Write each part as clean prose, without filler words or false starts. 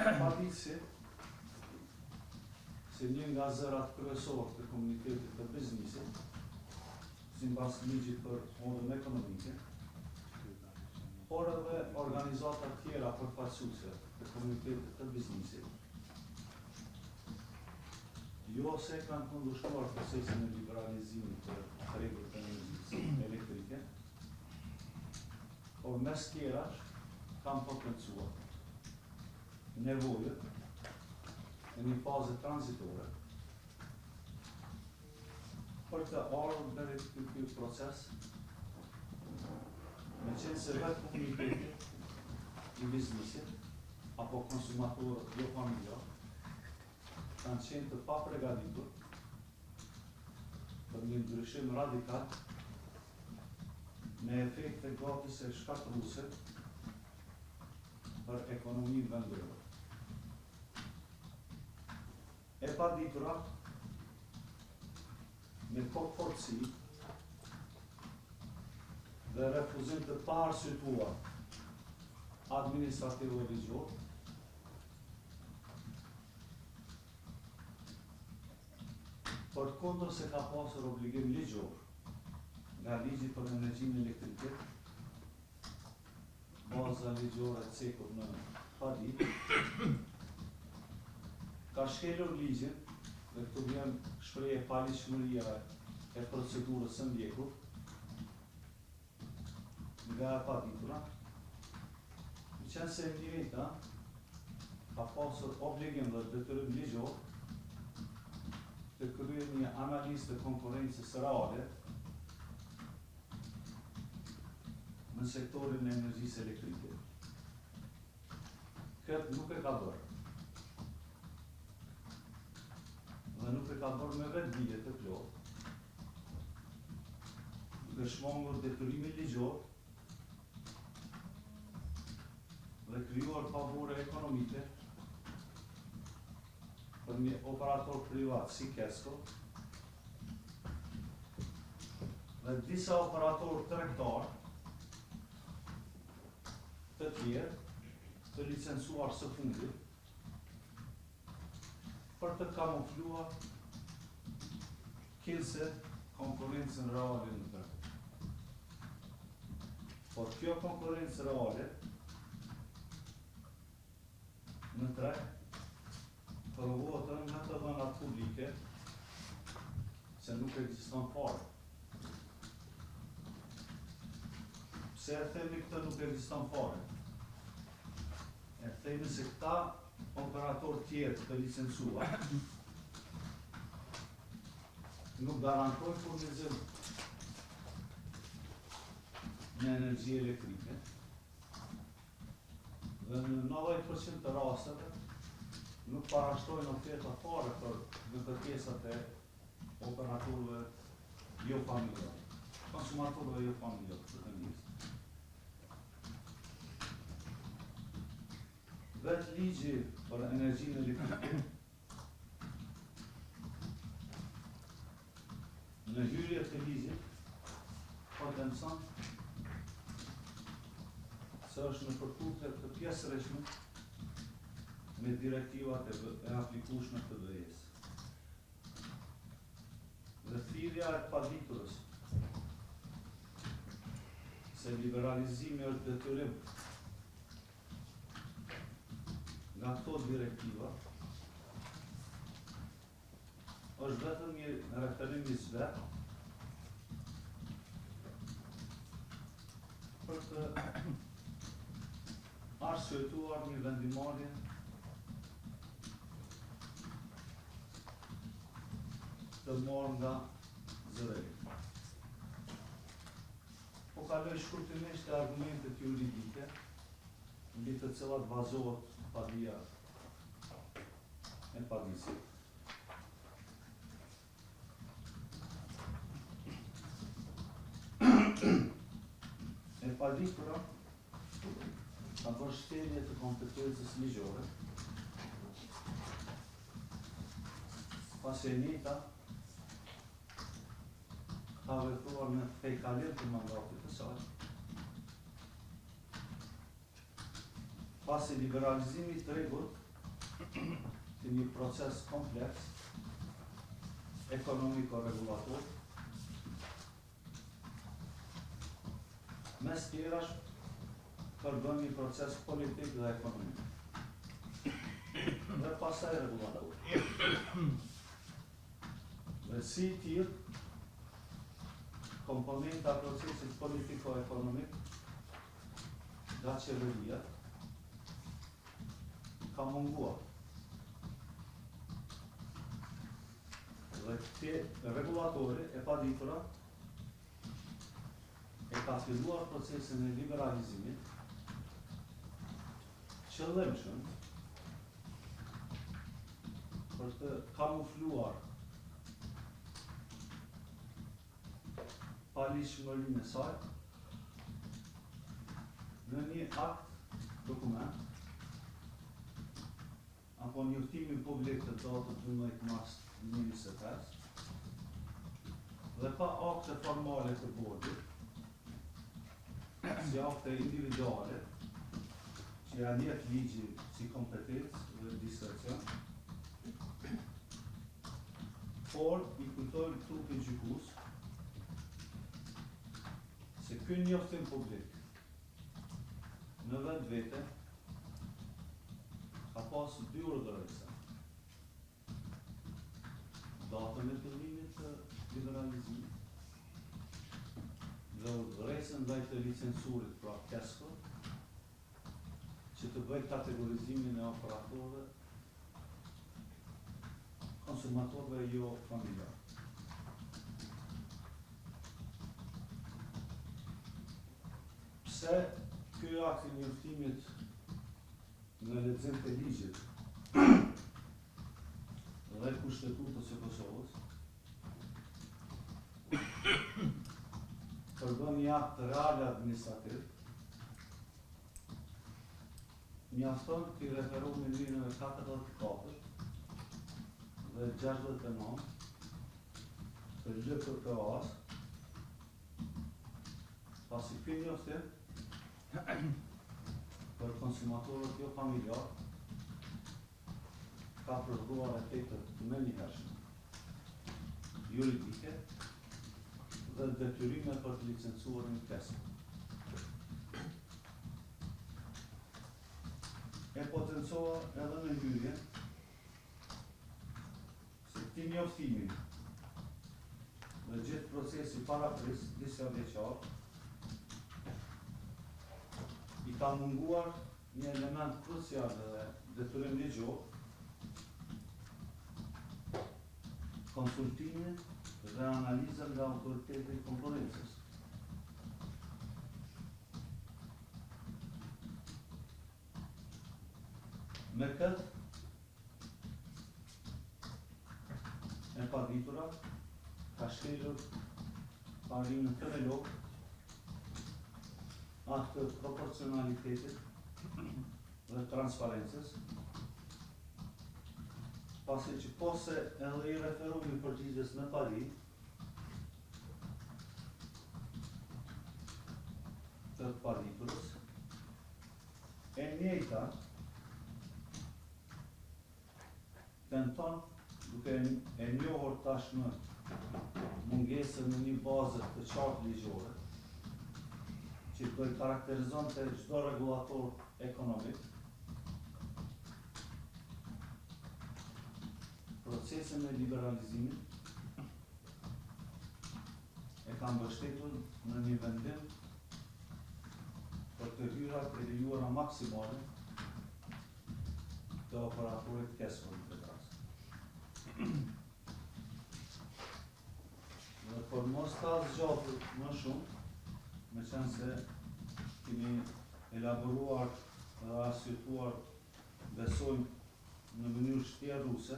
Paditësi se një nga zërat kryesor të komunitetit të biznisit, si mbas ligjit për fondën ekonomike, por edhe organizata tjera përfaqësuese të komunitetit të biznisit, jo se kanë kundërshtuar procesin e liberalizimit të rregullt të energjisë elektrike, por mes tjerash kanë potencuar nevojët në një fazë tranzitore për të ardhur deri te ky proces, me qenë se vetë komuniteti i biznisit apo konsumatorët jo familjar kanë qenë të papregaditur për një ndryshim radikal me efekte gati se shkatruese për ekonominë vendore. E paditura me fortësi dhe refuzim të paarsyetuar administrativ dhe ligjor, për kundër se ka pasur obligim ligjor nga ligji për energjinë elektrike, baza ligjore e cekur në padit, ka shkelur ligjin dhe këtu vjen shprehje paligjshmëria e procedurës së ndjekur nga e paditura, në qenë se njëjta ka pasur obligim dhe detyrim ligjor të kryer një analizë të konkurrencës reale në sektorin e energjisë elektrike. Këtë nuk e ka bërë. Dhe nuk e ka bërë me vetë dije të plotë, duke shmangur detyrimin ligjor dhe krijuar pavure ekonomike për një operator privat si Kesko dhe disa operatorë tregtar të tjerë të licencuar së fundit për të kamufluar kilse konkurrencën reale në treg. Por kjo konkurrencë reale në treg provohet nga të dhënat publike se nuk ekziston fare. Pse e themi këtë nuk ekziston fare? E themi se këta operator tjerë të licencuar nuk garantojnë furnizim në energji elektrike dhe në 90% të rasteve nuk parashtrojnë oferta fare për në kërkesat e operatorëve jo familjar, konsumatorëve jo familjar të të njësë. Vetë ligji për energjinë elektrike në hyrje të ligjit potencon se është në përputhje të pjesëreshme me direktivat e aplikueshme të BE-s. Dhe thirrja e paditurës se liberalizimi është detyrim nga këto direktiva, është vetëm një referim i zvet për të arsyetuar një vendimarrje të marrë nga zërejt. Po kaloj shkurtimisht të argumentet juridike, mbi të cilat bazohet padia e paditësit. E paditura ka bërë shkelje të kompetencës ligjore, pasi e njëjta ka vepruar në pejkalim të mandatit të saj, pasi liberalizimi i tregut një proces kompleks, ekonomiko-regulator, mes tjerash përbën një proces politik dhe ekonomik. Dhe pasaj regulator. Dhe si tjilë, komponenta procesit politiko-ekonomik nga qeveria ka munguar. Dhe këte regulatori e paditura e ka filluar procesin e liberalizimit qëllimshëm për të kamufluar palishmërinë e saj në një akt, dokument, apo njoftimin publik të datës 12 mars 2025, dhe pa akte formale të bordit, si akte individuale, që janë jetë ligji si kompetencë dhe diskrecion, por i kujtojnë trupin gjykus se ky njoftim publik në vend vete ka pasur dy urdhëresa. Datën e fillimit të liberalizimit dhe urdhëresën ndaj të licencurit pra KESCO që të bëjë kategorizimin e operatorëve konsumatorëve jo familjar. Pse ky akt i njoftimit në lexim të ligjit dhe Kushtetutës së Kosovës përbën një akt real administrativ, mjafton të i referu në linjëve 44 dhe 69 të LKK-s, pasi ky njoftim për konsumatorët jo familjar ka përduar efektet me njëhershme juridike dhe detyrime për të licencuarin KESCO. E potencova edhe në hyrje se këtij njoftimi dhe gjithë procesi parapris disa vjeçar i ka munguar një element krucial dhe detyrim ligjor, konsultimin dhe analizën nga autoritetet e konkurencës. Me këtë e paditura ka shkelur parimin themelor atë të proporcionalitetit dhe transparencës, pasi që pose edhe i referumi përgjigjes në pari të paditurës, e njëjta tenton duke e njohur tashmë mungesën në një bazë të qartë ligjore, që do i karakterizonte çdo regulator ekonomik, procesin e liberalizimit e ka mbështetur në një vendim për të hyrat e lejuara maksimale të operatorit KESCO në këtë rast. Dhe për mos ta zgjatur më shumë, me qenë se kemi elaboruar dhe arsyetuar, besojmë në mënyrë shtjerruse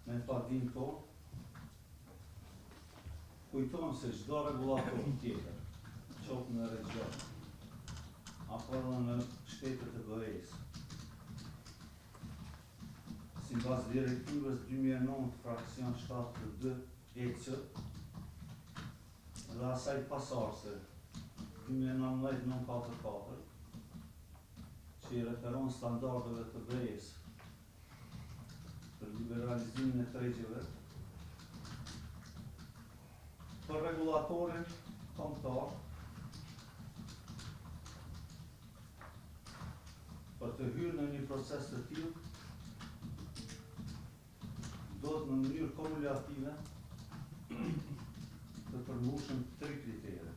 me padin tonë, kujtojmë se çdo regulator tjetër, qoftë në region apo në shtetet e BE-s, sipas direktivës 2009 fraksion 72 EC dhe asaj pasarse 2019-944, që që i referon standardeve të BE-s për liberalizimin e tregjeve, për regulatorin kombëtar, për të hyrë në një proces të tillë, do të në mënyrë kumulative të përmbushën 3 kritere.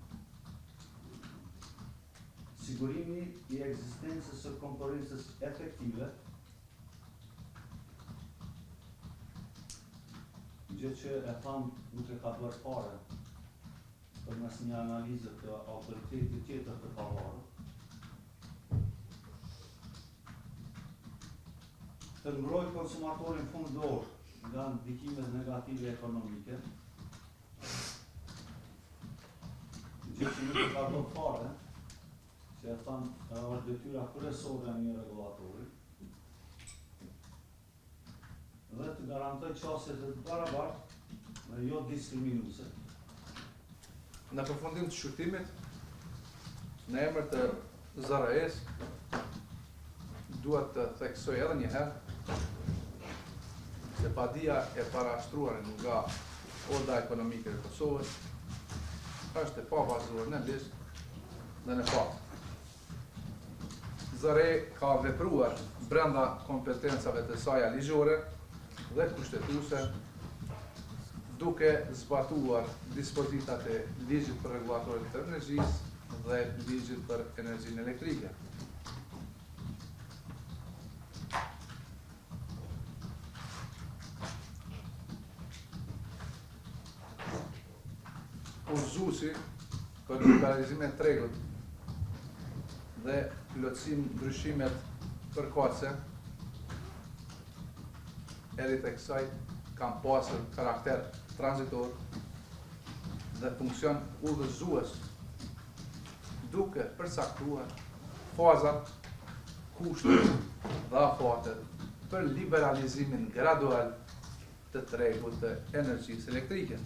Sigurimi i ekzistencës së konkurrencës efektive, gjë që e tham nuk e ka bërë fare përmes një analize të autoritetit tjetër të pavarur, të mbrojë konsumatorin fundor nga ndikimet negative ekonomike, gjë që nuk e ka bërë fare, që e thamë është detyra kryesore e një regulatori, dhe të garantoj qasje të barabartë dhe jo diskriminuese. Në përfundim të shqyrtimit, në emër të ZRE-s, duhet të theksoj edhe një herë se padia e parashtruar nga Orda Ekonomike e Kosovës është e pabazuar në listë dhe në fakt. ZRE ka vepruar brenda kompetencave të saj ligjore dhe kushtetuese, duke zbatuar dispozitat e ligjit për regulatorit të energjisë dhe ligjit për energjinë elektrike. Udhëzuesi për liberalizimin e tregut dhe plotësim ndryshimet përkatëse erit e kësaj kanë pasur karakter tranzitor dhe funksion udhëzues, duke përcaktuar fazat, kushtet dhe afatet për liberalizimin gradual të tregut të energjisë elektrike.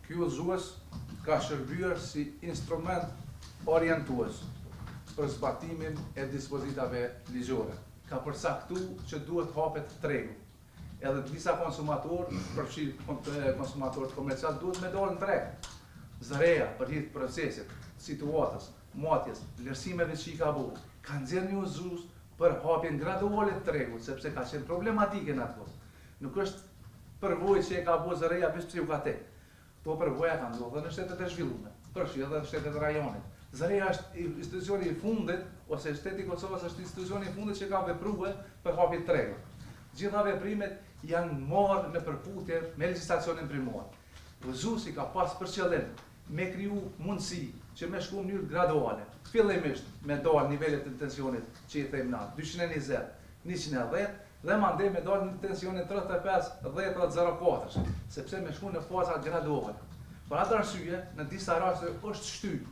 Ky udhëzues ka shërbyer si instrument orientues për zbatimin e dispozitave ligjore. Ka përcaktuar që duhet hapet tregu. Edhe disa konsumatorë, përfshirë konsumatorët komercial, duhet me dorë në treg. ZRE-ja për hir të procesit, situatës, matjes, vlerësimeve që i ka bërë, ka nxjerrë një udhëzues për hapjen graduale të tregut, sepse ka qenë problematike në atë kohë. Nuk është përvojë që e ka bërë ZRE-ja veç pse u ka tek. Po përvoja ka ndodhur në shtetet e zhvilluara, përfshirë edhe në shtetet e rajonit. ZRE-ja është institucioni i fundit, ose shteti i Kosovës është institucioni i fundit që ka vepruar për hapjen e tregut. Gjitha veprimet janë marrë në përputhje me legjislacionin primor. Udhëzuesi ka pas për qëllim me kriju mundësi që me shku në mënyrë graduale, fillimisht me dalë nivelet të tensionit që i them na, 220, 110, dhe mandej me dalë në tensionin 35-10-04, sepse me shku në faza graduale. Për atë arsye, në disa raste është shtyr,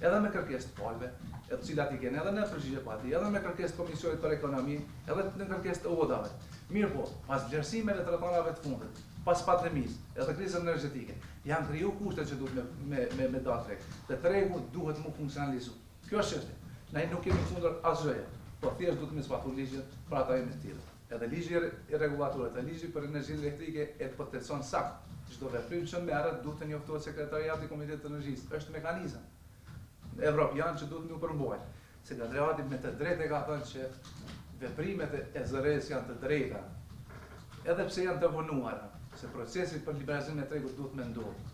edhe me kërkesë të palëve, e të cilat i kenë edhe në përgjigje pati, edhe me kërkesë të Komisionit për Ekonomi, edhe në kërkesë të ODA-ve. Mirë po, pas vlerësimeve të rrethanave të fundit, pas pandemisë, edhe krizën energjetike, janë kriju kushtet që duhet me dalë treg. Dhe tregu duhet mu funksionalizu. Kjo është çështja. Ne nuk kemi kundër asgjëje, por thjesht duhet me zbatu ligjin për ata jemi të tillë. Edhe ligji i rregullatorit, edhe ligji për energjinë elektrike e potencon sakt. Çdo veprim që merret duhet të njoftohet sekretariati i Komitetit të Energjisë. Është mekanizëm evropian që duhet më përmbajt. Sekretariati me të drejtë ka thënë që veprimet e ZRE-s janë të drejta, edhe pse janë të vonuara, se procesi për liberalizimin e tregut duhet me ndodhur.